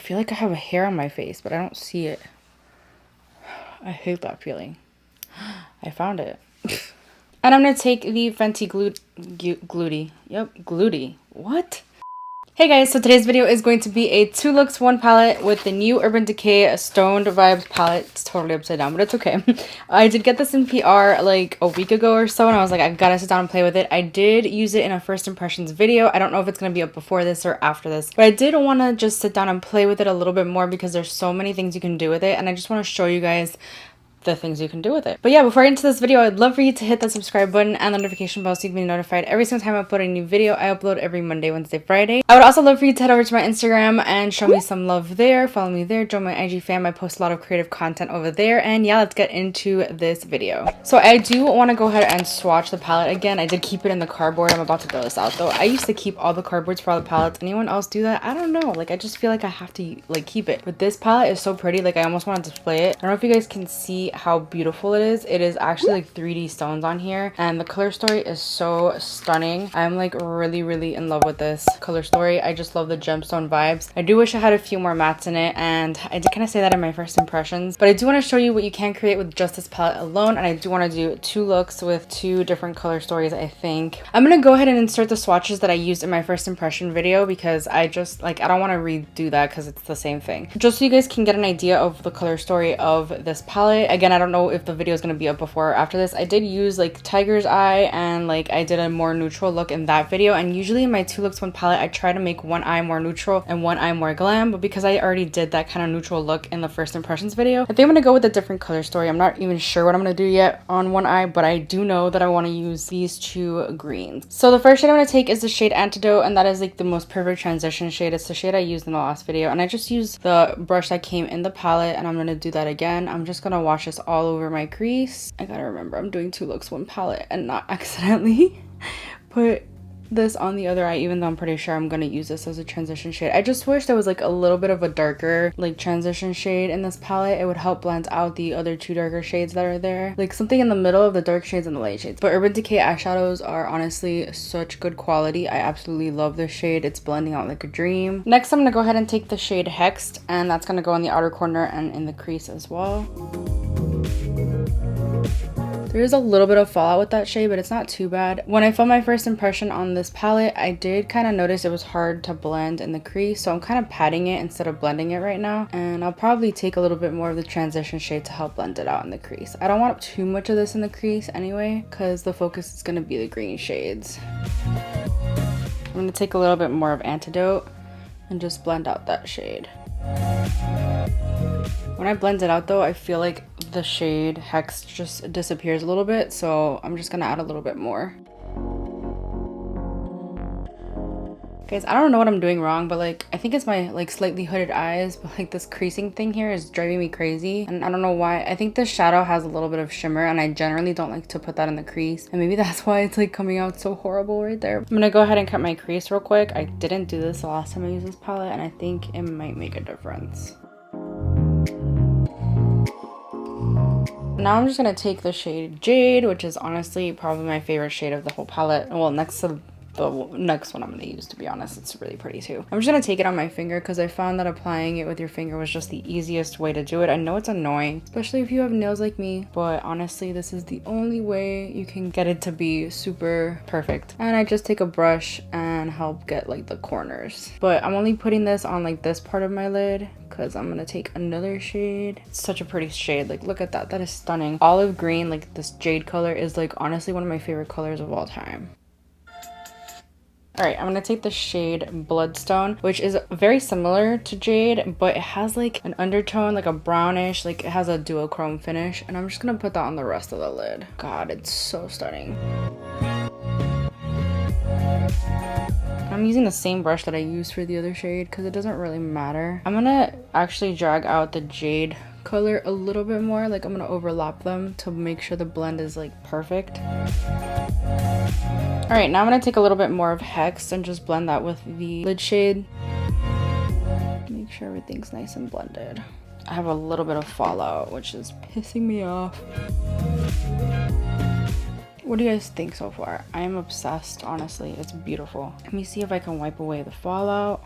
feel like I have a hair on my face, but I don't see it. I hate that feeling. I found it. And I'm going to take the Fenty Gluty. Yep, Gluty. What? Hey guys, so today's video is going to be a 2 looks 1 palette with the new Urban Decay Stoned Vibes palette. It's totally upside down, but it's okay. I did get this in PR like a week ago or so, and I was like, I gotta sit down and play with it. I did use it in a first impressions video. I don't know if it's gonna be up before this or after this, but I did want to just sit down and play with it a little bit more because there's so many things you can do with it, and I just want to show you guys the things you can do with it. But yeah, before I get into this video, I'd love for you to hit that subscribe button and the notification bell so you can be notified every single time I upload a new video. I upload every Monday, Wednesday, Friday. I would also love for you to head over to my Instagram and show me some love there. Follow me there, join my IG fam. I post a lot of creative content over there. And yeah, let's get into this video. So I do want to go ahead and swatch the palette again. I did keep it in the cardboard. I'm about to throw this out though. I used to keep all the cardboards for all the palettes. Anyone else do that? I don't know. Like, I just feel like I have to like keep it. But this palette is so pretty. Like, I almost want to display it. I don't know if you guys can see how beautiful it is. It is actually like 3D stones on here, and the color story is so stunning. I'm like really in love with this color story. I just love the gemstone vibes. I do wish I had a few more mattes in it, and I did kind of say that in my first impressions, but I do want to show you what you can create with just this palette alone, and I do want to do 2 looks with 2 different color stories. I think I'm gonna go ahead and insert the swatches that I used in my first impression video because I just like, I don't want to redo that because it's the same thing, just so you guys can get an idea of the color story of this palette. Again, I don't know if the video is going to be up before or after this. I did use like Tiger's Eye, and like I did a more neutral look in that video, and usually in my 2 looks 1 palette I try to make one eye more neutral and one eye more glam, but because I already did that kind of neutral look in the first impressions video, I think I'm going to go with a different color story. I'm not even sure what I'm going to do yet on one eye, but I do know that I want to use these 2 greens. So the first shade I'm going to take is the shade Antidote, and that is like the most perfect transition shade. It's the shade I used in the last video, and I just used the brush that came in the palette, and I'm going to do that again. I'm just going to wash this all over my crease. I gotta remember I'm doing 2 looks 1 palette and not accidentally put this on the other eye, even though I'm pretty sure I'm gonna use this as a transition shade. I just wish there was like a little bit of a darker like transition shade in this palette. It would help blend out the other 2 darker shades that are there, like something in the middle of the dark shades and the light shades. But Urban Decay eyeshadows are honestly such good quality. I absolutely love this shade. It's blending out like a dream. Next, I'm gonna go ahead and take the shade Hexed, and that's gonna go in the outer corner and in the crease as well. There is a little bit of fallout with that shade, but it's not too bad. When I filmed my first impression on this palette, I did kind of notice it was hard to blend in the crease, so I'm kind of patting it instead of blending it right now. And I'll probably take a little bit more of the transition shade to help blend it out in the crease. I don't want too much of this in the crease anyway, because the focus is going to be the green shades. I'm going to take a little bit more of Antidote and just blend out that shade. When I blend it out though, I feel like the shade Hex just disappears a little bit, so I'm just gonna add a little bit more. Guys, I don't know what I'm doing wrong, but like I think it's my like slightly hooded eyes, but like this creasing thing here is driving me crazy, and I don't know why. I think this shadow has a little bit of shimmer, and I generally don't like to put that in the crease, and maybe that's why it's like coming out so horrible right there. I'm gonna go ahead and cut my crease real quick. I didn't do this the last time I used this palette, and I think it might make a difference. Now I'm just gonna take the shade Jade, which is honestly probably my favorite shade of the whole palette. Well, next to the next one I'm gonna use, to be honest. It's really pretty too. I'm just gonna take it on my finger because I found that applying it with your finger was just the easiest way to do it. I know it's annoying, especially if you have nails like me, but honestly this is the only way you can get it to be super perfect. And I just take a brush and help get like the corners, but I'm only putting this on like this part of my lid because I'm gonna take another shade. It's such a pretty shade. Like, look at that. That is stunning. Olive green, like this jade color, is like honestly one of my favorite colors of all time. All right, I'm gonna take the shade Bloodstone, which is very similar to Jade, but it has like an undertone, like a brownish, like it has a duochrome finish, and I'm just gonna put that on the rest of the lid. God, it's so stunning. I'm using the same brush that I used for the other shade because it doesn't really matter. I'm gonna actually drag out the Jade color a little bit more. Like, I'm gonna overlap them to make sure the blend is like perfect. All right, now I'm gonna take a little bit more of Hex and just blend that with the lid shade. Make sure everything's nice and blended. I have a little bit of fallout, which is pissing me off. What do you guys think so far? I am obsessed, honestly. It's beautiful. Let me see if I can wipe away the fallout.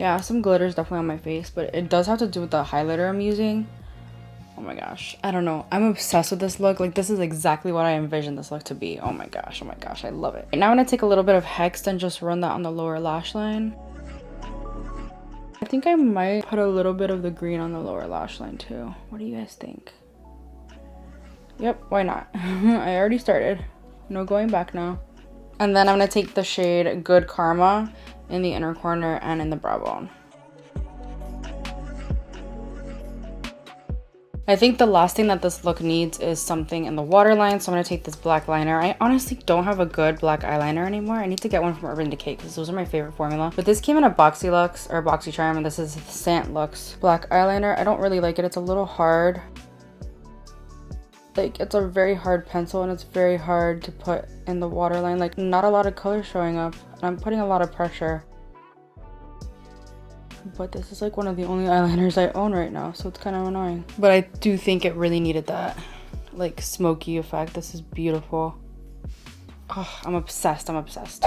Yeah, some glitter is definitely on my face, but it does have to do with the highlighter I'm using. Oh my gosh, I don't know. I'm obsessed with this look. Like, this is exactly what I envisioned this look to be. Oh my gosh, I love it. Now I'm gonna take a little bit of Hex and just run that on the lower lash line. I think I might put a little bit of the green on the lower lash line too. What do you guys think? Yep, why not? I already started. No going back now. And then I'm gonna take the shade Good Karma in the inner corner and in the brow bone. I think the last thing that this look needs is something in the waterline, so I'm going to take this black liner. I honestly don't have a good black eyeliner anymore. I need to get one from Urban Decay because those are my favorite formula. But this came in a Boxy Lux or Boxy Charm, and this is Sant Lux black eyeliner. I don't really like it. It's a little hard. Like, it's a very hard pencil and it's very hard to put in the waterline. Like, not a lot of color showing up, and I'm putting a lot of pressure. But this is like one of the only eyeliners I own right now, so it's kind of annoying. But I do think it really needed that like smoky effect. This is beautiful. Oh, I'm obsessed.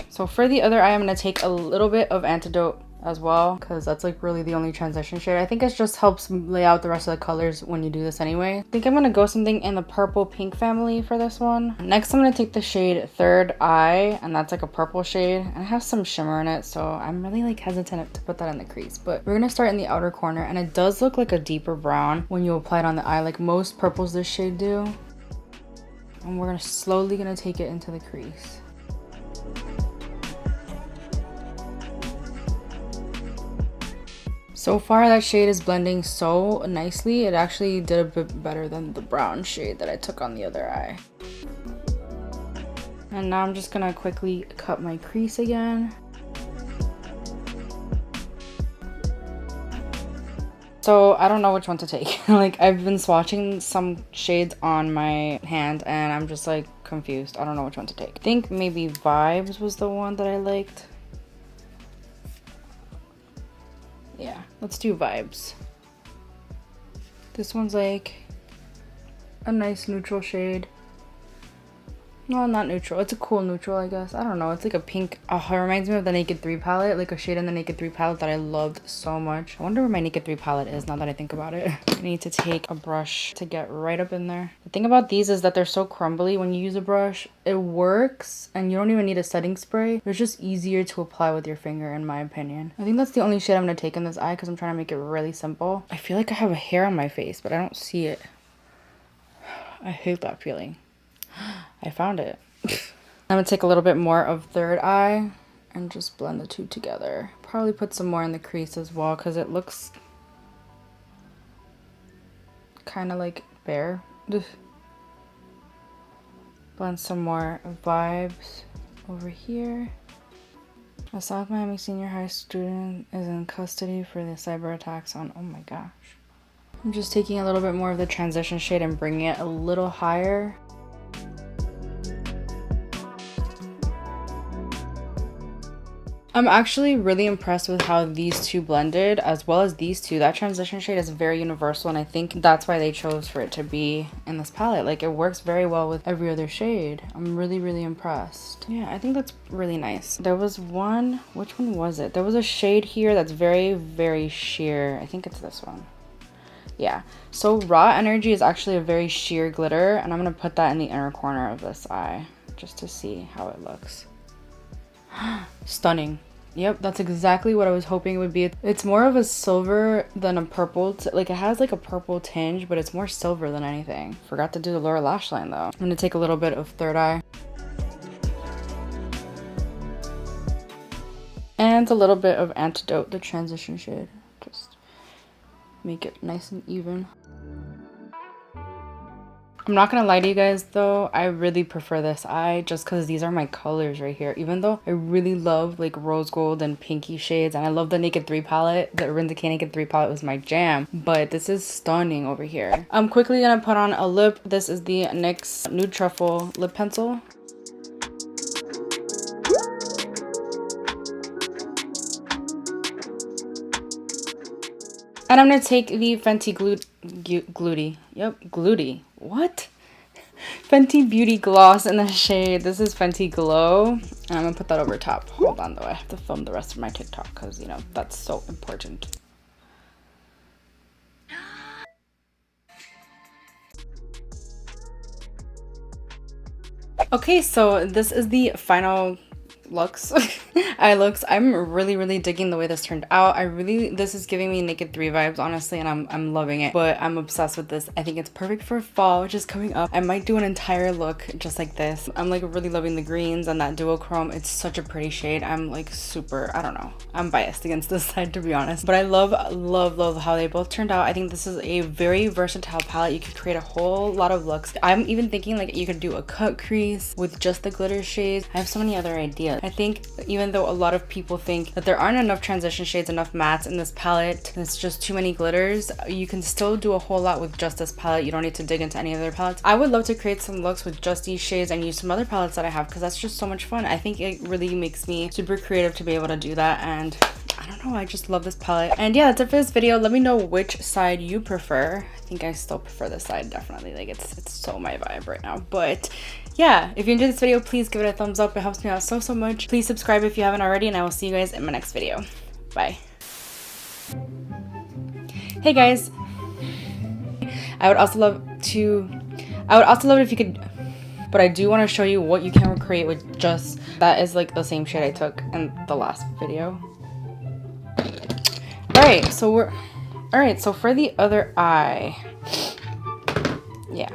So for the other eye, I'm gonna take a little bit of Antidote as well, because that's like really the only transition shade. I think it just helps lay out the rest of the colors when you do this anyway. I think I'm gonna go something in the purple pink family for this one. Next, I'm gonna take the shade Third Eye, and that's like a purple shade, and it has some shimmer in it, so I'm really like hesitant to put that in the crease. But we're gonna start in the outer corner, and it does look like a deeper brown when you apply it on the eye, like most purples this shade do. And we're slowly gonna take it into the crease. So far that shade is blending so nicely. It actually did a bit better than the brown shade that I took on the other eye. And now I'm just gonna quickly cut my crease again. So I don't know which one to take. Like, I've been swatching some shades on my hand and I'm just like confused. I don't know which one to take. I think maybe Vibes was the one that I liked. Yeah, let's do Vibes. This one's like a nice neutral shade. No, not neutral. It's a cool neutral, I guess. I don't know. It's like a pink. Oh, it reminds me of the Naked 3 palette. Like a shade in the Naked 3 palette that I loved so much. I wonder where my Naked 3 palette is now that I think about it. I need to take a brush to get right up in there. The thing about these is that they're so crumbly when you use a brush. It works and you don't even need a setting spray. It's just easier to apply with your finger, in my opinion. I think that's the only shade I'm going to take in this eye because I'm trying to make it really simple. I feel like I have a hair on my face, but I don't see it. I hate that feeling. I found it. I'm gonna take a little bit more of Third Eye and just blend the two together. Probably put some more in the crease as well because it looks kind of like bare. Blend some more Vibes over here. A South Miami senior high student is in custody for the cyber attacks on, oh my gosh. I'm just taking a little bit more of the transition shade and bringing it a little higher. I'm actually really impressed with how these two blended, as well as these two. That transition shade is very universal, and I think that's why they chose for it to be in this palette. Like, it works very well with every other shade. I'm really impressed. Yeah, I think that's really nice. There was one, which one was it? There was a shade here that's very sheer. I think it's this one. Yeah, so Raw Energy is actually a very sheer glitter, and I'm gonna put that in the inner corner of this eye just to see how it looks. Stunning. Yep, that's exactly what I was hoping it would be. It's more of a silver than a purple. Like, it has like a purple tinge, but it's more silver than anything. Forgot to do the lower lash line though. I'm gonna take a little bit of Third Eye. And a little bit of Antidote, the transition shade. Just make it nice and even. I'm not gonna lie to you guys though, I really prefer this eye just because these are my colors right here. Even though I really love like rose gold and pinky shades, and I love the Naked 3 palette. The Urban Decay Naked 3 palette was my jam, but this is stunning over here. I'm quickly gonna put on a lip. This is the NYX Nude Truffle lip pencil. And I'm gonna take the Fenty Gluty. Yep, Gluty. What? Fenty Beauty Gloss in the shade. This is Fenty Glow. And I'm gonna put that over top. Hold on though, I have to film the rest of my TikTok because, you know, that's so important. Okay, so this is the final looks. I'm really digging the way this turned out. This is giving me Naked 3 vibes, honestly, and I'm loving it. But I'm obsessed with this. I think it's perfect for fall, which is coming up. I might do an entire look just like this. I'm like really loving the greens and that duochrome. It's such a pretty shade. I'm like super, I don't know, I'm biased against this side, to be honest, but I love how they both turned out. I think this is a very versatile palette. You could create a whole lot of looks. I'm even thinking like you could do a cut crease with just the glitter shades. I have so many other ideas. I think even though a lot of people think that there aren't enough transition shades, enough mattes in this palette, it's just too many glitters, you can still do a whole lot with just this palette. You don't need to dig into any other palettes. I would love to create some looks with just these shades and use some other palettes that I have because that's just so much fun. I think it really makes me super creative to be able to do that, and I don't know, I just love this palette. And yeah, that's it for this video. Let me know which side you prefer. I think I still prefer this side, definitely. Like it's so my vibe right now. But yeah, if you enjoyed this video, please give it a thumbs up. It helps me out so much. Please subscribe if you haven't already, and I will see you guys in my next video. Bye. Hey guys. I would also love it if you could, but I do want to show you what you can create with just, that is like the same shade I took in the last video. Alright, so for the other eye, yeah.